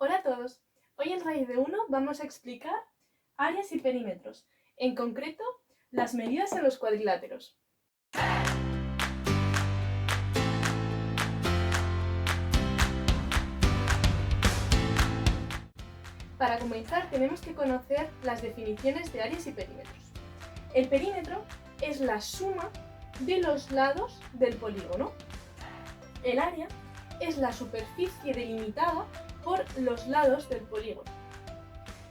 Hola a todos, hoy en Raíz de 1 vamos a explicar áreas y perímetros, en concreto las medidas en los cuadriláteros. Para comenzar tenemos que conocer las definiciones de áreas y perímetros. El perímetro es la suma de los lados del polígono. El área es la superficie delimitada por los lados del polígono.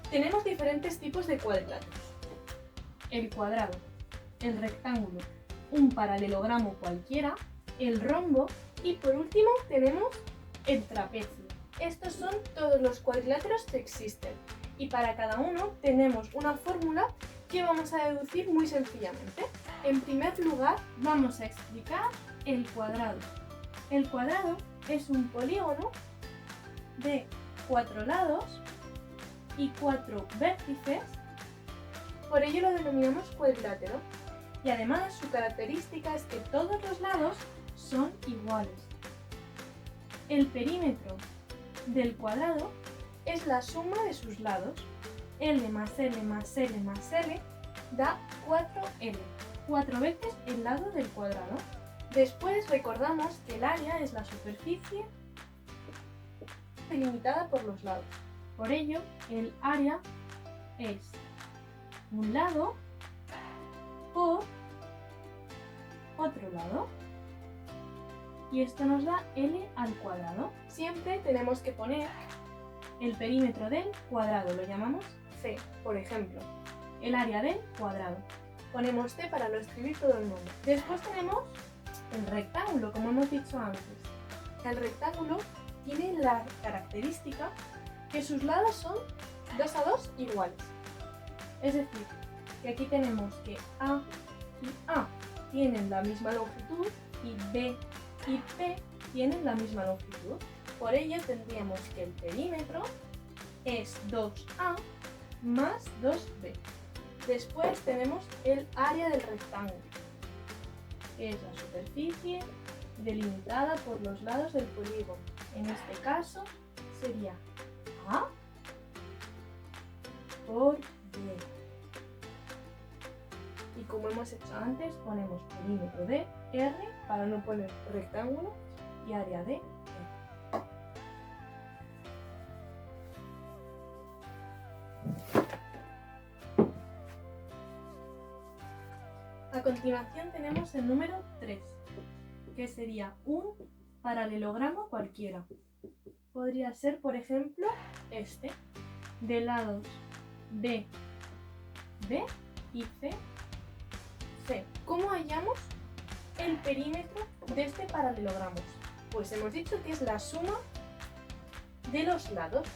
Tenemos diferentes tipos de cuadriláteros: el cuadrado, el rectángulo, un paralelogramo cualquiera, el rombo y por último tenemos el trapecio. Estos son todos los cuadriláteros que existen y para cada uno tenemos una fórmula que vamos a deducir muy sencillamente. En primer lugar vamos a explicar el cuadrado. El cuadrado es un polígono de 4 lados y 4 vértices, por ello lo denominamos cuadrilátero, y además su característica es que todos los lados son iguales. El perímetro del cuadrado es la suma de sus lados. L más L más L más L da 4L, 4 veces el lado del cuadrado. Después recordamos que el área es la superficie delimitada por los lados. Por ello, el área es un lado por otro lado. Y esto nos da L al cuadrado. Siempre tenemos que poner el perímetro del cuadrado, lo llamamos C. Por ejemplo, el área del cuadrado. Ponemos C para no escribir todo el nombre. Después tenemos el rectángulo, como hemos dicho antes. El rectángulo tiene la característica que sus lados son 2 a 2 iguales. Es decir, que aquí tenemos que A y A tienen la misma longitud y B y P tienen la misma longitud. Por ello tendríamos que el perímetro es 2A más 2B. Después tenemos el área del rectángulo, que es la superficie delimitada por los lados del polígono. En este caso sería A por B. Y como hemos hecho antes, ponemos perímetro de R para no poner rectángulo y área de R. A continuación tenemos el número 3, que sería un paralelogramo cualquiera. Podría ser, por ejemplo, este, de lados B, B y C, C. ¿Cómo hallamos el perímetro de este paralelogramo? Pues hemos dicho que es la suma de los lados.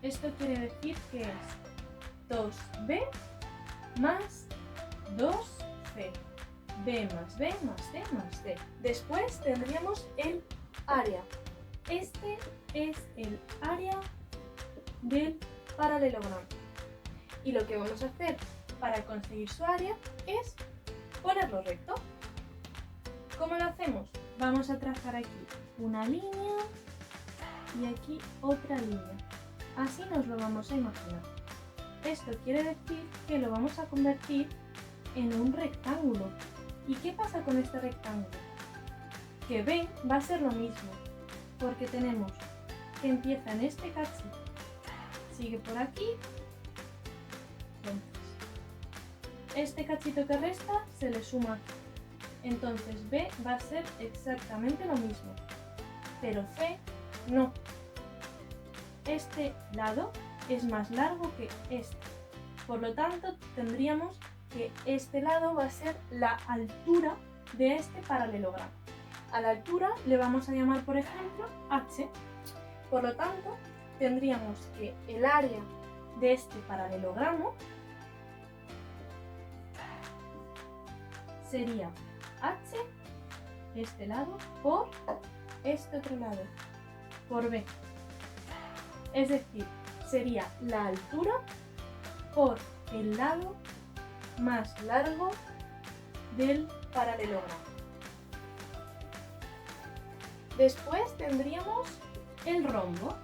Esto quiere decir que es 2B más 2C. B más B más C más C. Después tendríamos el área. Este es el área del paralelogramo. Y lo que vamos a hacer para conseguir su área es ponerlo recto. ¿Cómo lo hacemos? Vamos a trazar aquí una línea y aquí otra línea. Así nos lo vamos a imaginar. Esto quiere decir que lo vamos a convertir en un rectángulo. ¿Y qué pasa con este rectángulo? Que B va a ser lo mismo, porque tenemos que empieza en este cachito, sigue por aquí, entonces este cachito que resta se le suma aquí. Entonces B va a ser exactamente lo mismo, pero C no. Este lado es más largo que este, por lo tanto tendríamos que este lado va a ser la altura de este paralelogramo. A la altura le vamos a llamar, por ejemplo, H. Por lo tanto, tendríamos que el área de este paralelogramo sería H, este lado, por este otro lado, por B. Es decir, sería la altura por el lado más largo del paralelogramo. Después tendríamos el rombo.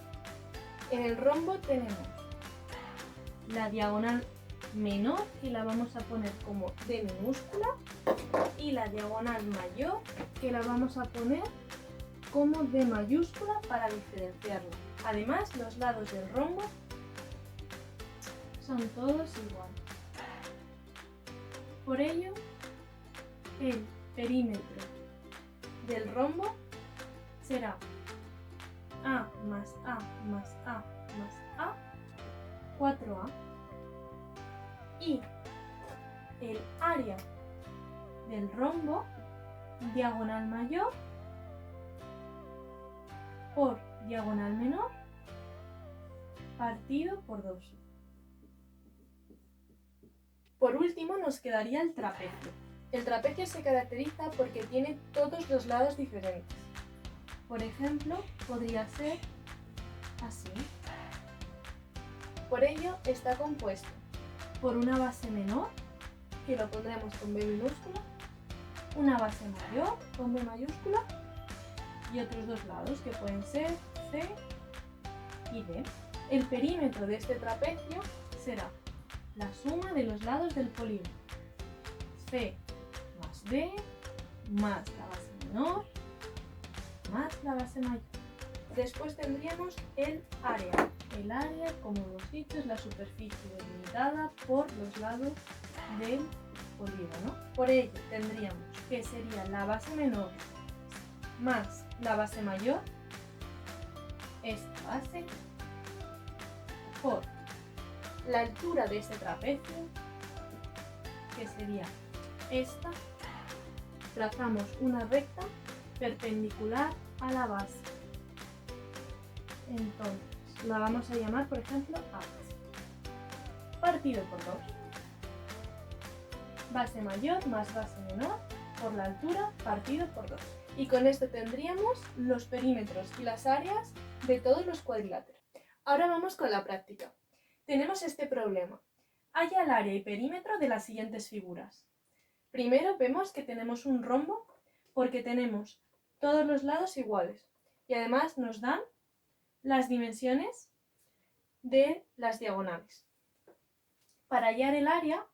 En el rombo tenemos la diagonal menor, que la vamos a poner como D minúscula, y la diagonal mayor, que la vamos a poner como D mayúscula para diferenciarla. Además, los lados del rombo son todos iguales. Por ello, el perímetro del rombo será A más A más A más A, 4A. Y el área del rombo, diagonal mayor por diagonal menor, partido por 2. Por último nos quedaría el trapecio. El trapecio se caracteriza porque tiene todos los lados diferentes. Por ejemplo, podría ser así. Por ello está compuesto por una base menor, que lo pondremos con B minúscula, una base mayor con B mayúscula y otros dos lados que pueden ser C y D. El perímetro de este trapecio será la suma de los lados del polígono, C más D más la base menor más la base mayor. Después tendríamos el área. El área, como hemos dicho, es la superficie delimitada por los lados del polígono. Por ello tendríamos que sería la base menor más la base mayor, esta base, por la altura de este trapecio, que sería esta. Trazamos una recta perpendicular a la base. Entonces, la vamos a llamar, por ejemplo, A. Partido por 2. Base mayor más base menor por la altura partido por 2. Y con esto tendríamos los perímetros y las áreas de todos los cuadriláteros. Ahora vamos con la práctica. Tenemos este problema. Halla el área y perímetro de las siguientes figuras. Primero vemos que tenemos un rombo porque tenemos todos los lados iguales y además nos dan las dimensiones de las diagonales. Para hallar el área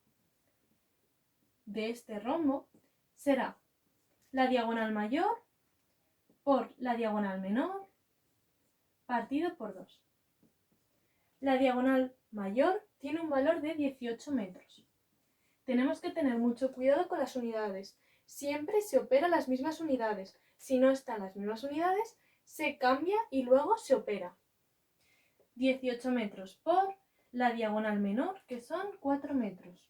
de este rombo será la diagonal mayor por la diagonal menor partido por 2. La diagonal mayor tiene un valor de 18 metros. Tenemos que tener mucho cuidado con las unidades. Siempre se opera las mismas unidades. Si no están las mismas unidades, se cambia y luego se opera. 18 metros por la diagonal menor, que son 4 metros,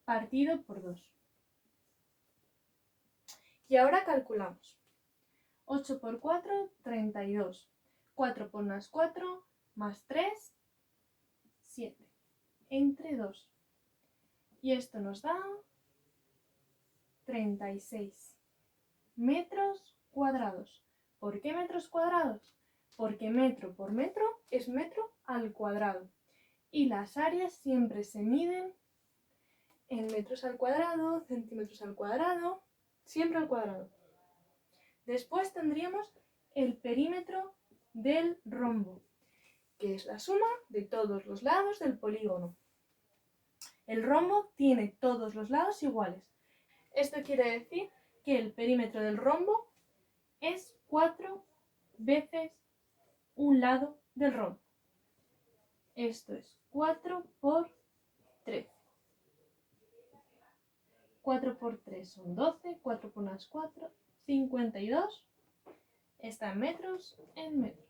partido por 2. Y ahora calculamos. 8 por 4, 32. 4 por más 4, más 3, 7. Entre 2. Y esto nos da 36 metros cuadrados. ¿Por qué metros cuadrados? Porque metro por metro es metro al cuadrado. Y las áreas siempre se miden en metros al cuadrado, centímetros al cuadrado, siempre al cuadrado. Después tendríamos el perímetro del rombo, que es la suma de todos los lados del polígono. El rombo tiene todos los lados iguales. Esto quiere decir que el perímetro del rombo es 4 veces un lado del rombo. Esto es 4 por 13. 4 por 3 son 12, 4 por más 4, 52. Está en metros, en metros.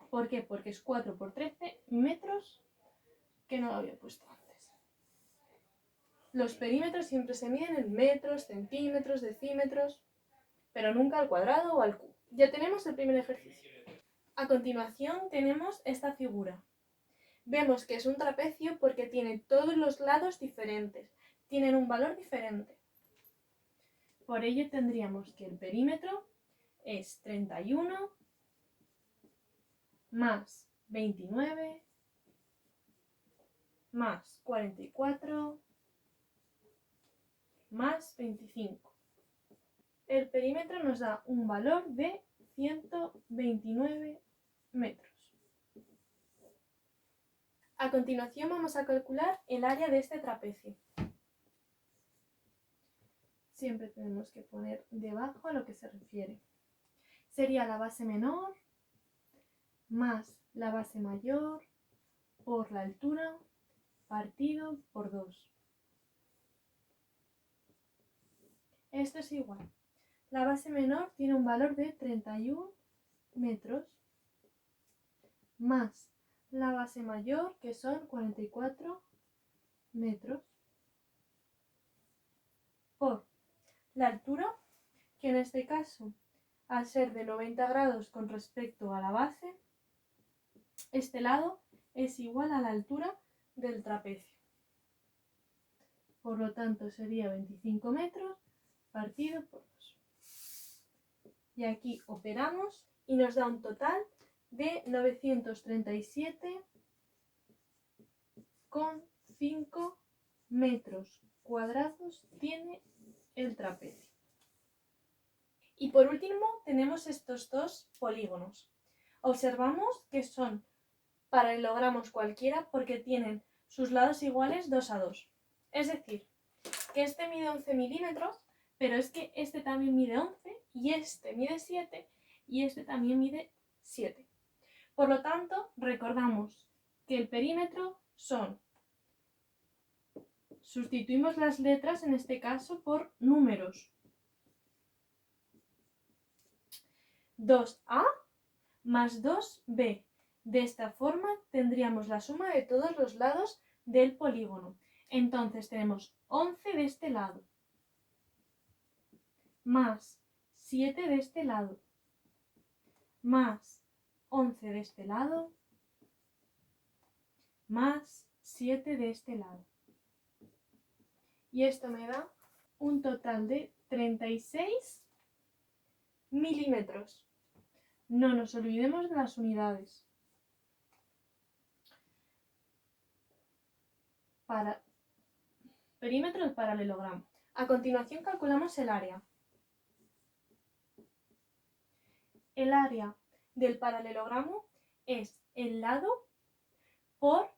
¿Por qué? Porque es 4 por 13 metros, que no lo había puesto antes. Los perímetros siempre se miden en metros, centímetros, decímetros, pero nunca al cuadrado o al cubo. Ya tenemos el primer ejercicio. A continuación tenemos esta figura. Vemos que es un trapecio porque tiene todos los lados diferentes, tienen un valor diferente. Por ello tendríamos que el perímetro es 31 más 29 más 44 más 25. El perímetro nos da un valor de 129 metros. A continuación vamos a calcular el área de este trapecio. Siempre tenemos que poner debajo a lo que se refiere. Sería la base menor más la base mayor por la altura partido por 2. Esto es igual. La base menor tiene un valor de 31 metros más la base mayor, que son 44 metros, por la altura, que en este caso, al ser de 90 grados con respecto a la base, este lado es igual a la altura del trapecio. Por lo tanto, sería 25 metros partido por 2. Y aquí operamos y nos da un total de 937,5 metros cuadrados tiene el trapecio. Y por último tenemos estos dos polígonos. Observamos que son paralelogramos cualquiera porque tienen sus lados iguales 2 a 2. Es decir, que este mide 11 milímetros, pero es que este también mide 11 y este mide 7 y este también mide 7. Por lo tanto, recordamos que el perímetro sustituimos las letras en este caso por números. 2A más 2B. De esta forma tendríamos la suma de todos los lados del polígono. Entonces tenemos 11 de este lado, más 7 de este lado, más 11 de este lado, más 7 de este lado. Y esto me da un total de 36 milímetros. No nos olvidemos de las unidades. Para perímetro del paralelogramo. A continuación calculamos el área. El área del paralelogramo es el lado por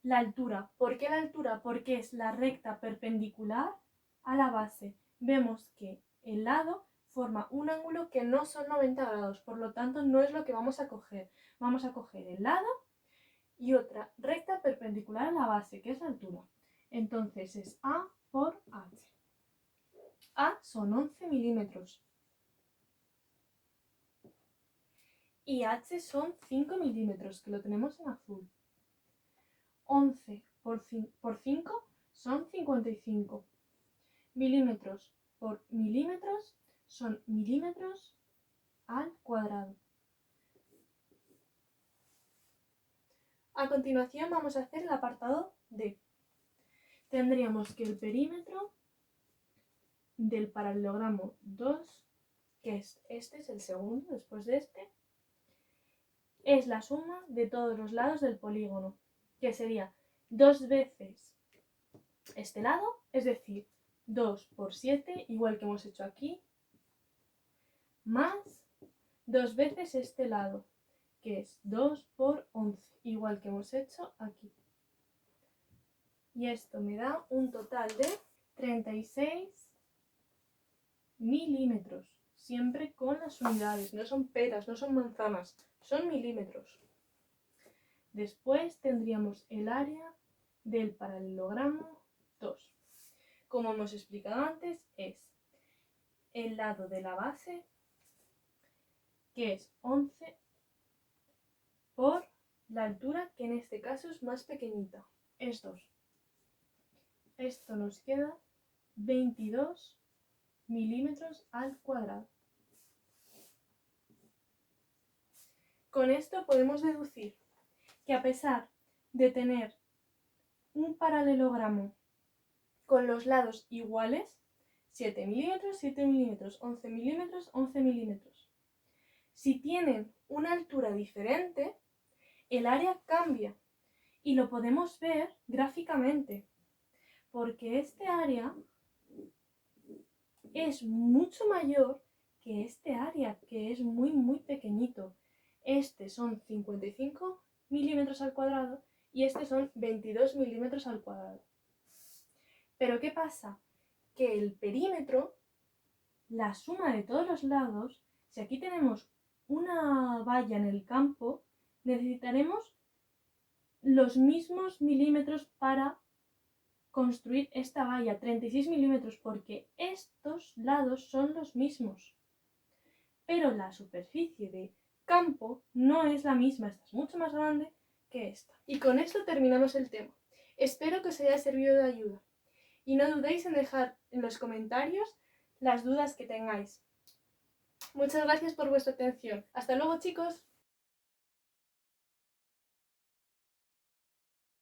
la altura. ¿Por qué la altura? Porque es la recta perpendicular a la base. Vemos que el lado forma un ángulo que no son 90 grados, por lo tanto no es lo que vamos a coger. Vamos a coger el lado y otra recta perpendicular a la base, que es la altura. Entonces es A por H. A son 11 milímetros. Y H son 5 milímetros, que lo tenemos en azul. 11 por 5 son 55. Milímetros por milímetros son milímetros al cuadrado. A continuación vamos a hacer el apartado D. Tendríamos que el perímetro del paralelogramo 2, que es este, es el segundo después de este, es la suma de todos los lados del polígono, que sería 2 veces este lado, es decir, 2 por 7, igual que hemos hecho aquí, más 2 veces este lado, que es 2 por 11, igual que hemos hecho aquí. Y esto me da un total de 36 milímetros, siempre con las unidades, no son peras, no son manzanas, son milímetros. Después tendríamos el área del paralelogramo 2. Como hemos explicado antes, es el lado de la base, que es 11, por la altura, que en este caso es más pequeñita, es 2. Esto nos queda 22 milímetros al cuadrado. Con esto podemos deducir que a pesar de tener un paralelogramo con los lados iguales, 7 milímetros, 7 milímetros, 11 milímetros, 11 milímetros, si tienen una altura diferente, el área cambia y lo podemos ver gráficamente, porque este área es mucho mayor que este área, que es muy pequeñito. Este son 55 milímetros al cuadrado y este son 22 milímetros al cuadrado. Pero ¿qué pasa? Que el perímetro, la suma de todos los lados, si aquí tenemos una valla en el campo, necesitaremos los mismos milímetros para construir esta valla, 36 milímetros, porque estos lados son los mismos. Pero la superficie de campo no es la misma, esta es mucho más grande que esta. Y con esto terminamos el tema. Espero que os haya servido de ayuda. Y no dudéis en dejar en los comentarios las dudas que tengáis. Muchas gracias por vuestra atención. Hasta luego, chicos.